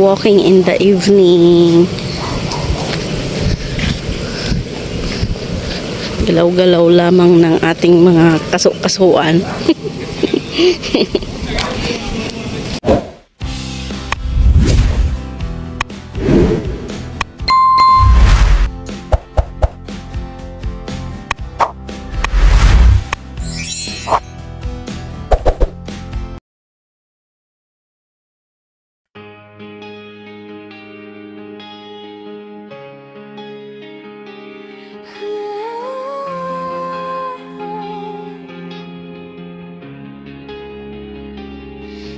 Walking in the evening. Galaw-galaw lamang ng ating mga kaso-kasuan.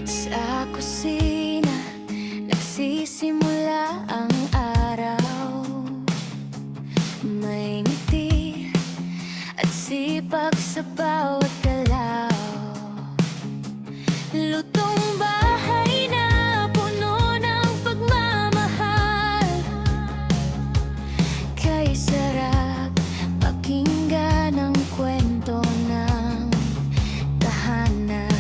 Sa kusina, nagsisimula ang araw. May ngiti at sipag sa bawat galaw. Lutong bahay na puno ng pagmamahal. Kay sarap pakinggan ang kwento ng tahanan.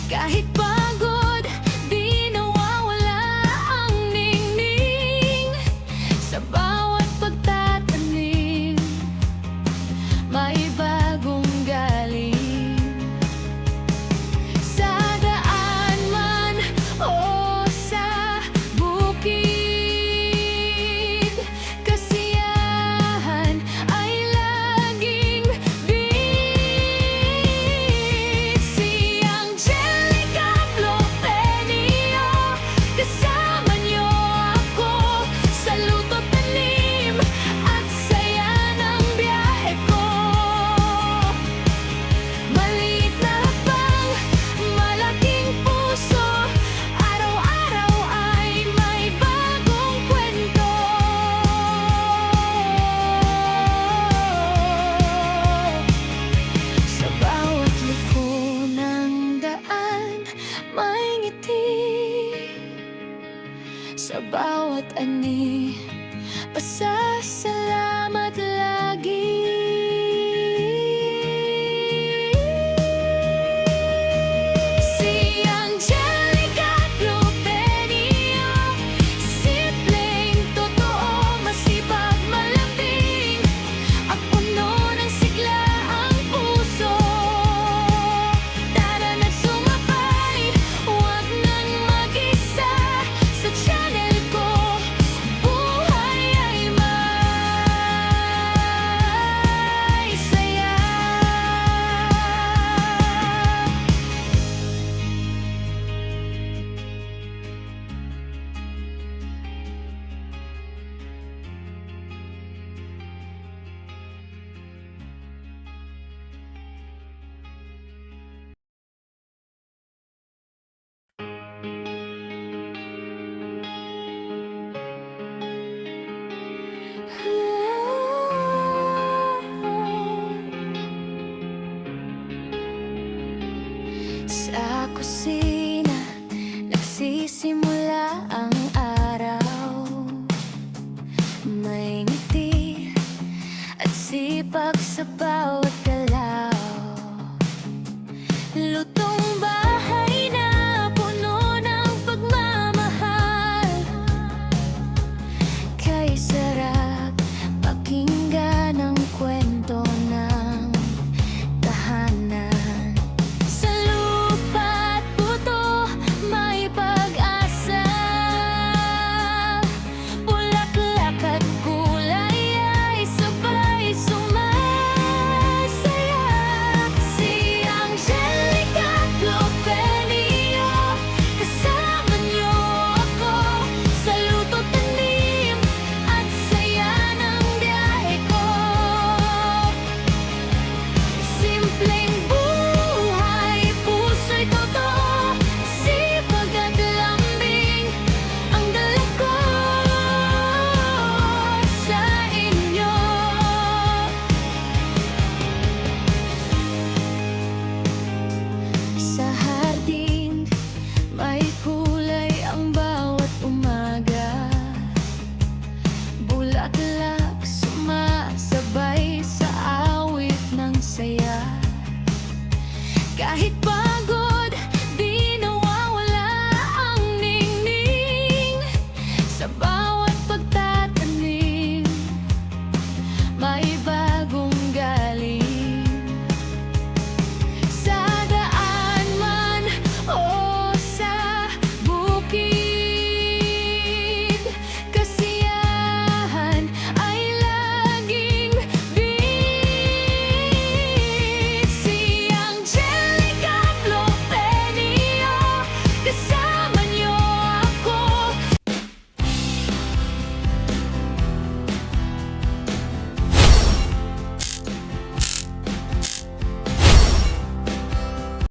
Kahit pagod, di nawawala ang ningning. Sa bawat pagtatanim, may bagong galing. Sa daan man o sa bukid, kasiyahan ay laging bit. Si Angelica Flopenio, kasama niyo ako sa luto't tanim at saya ng biyahe ko. Maliit na habang malaking puso, araw-araw ay may bagong kwento. Sa bawat liko ng daan, may ngiti. Sa bawat ani, pasasalamat lagi. Si Angelica Flopenio, simpleng totoo, masipag malambing, at puno ng sigla ang puso. Tara na't sumabay, huwag nang mag-isa. Sa channel ko, buhay ay may saya. Sa kusina, nagsisimula ang araw. May ngiti at sipag sa bawat galaw. Lutong bahay na puno ng pagmamahal. Kay sarap pakinggan ang kwento ng tahanan. Sa lupa't Kahit pa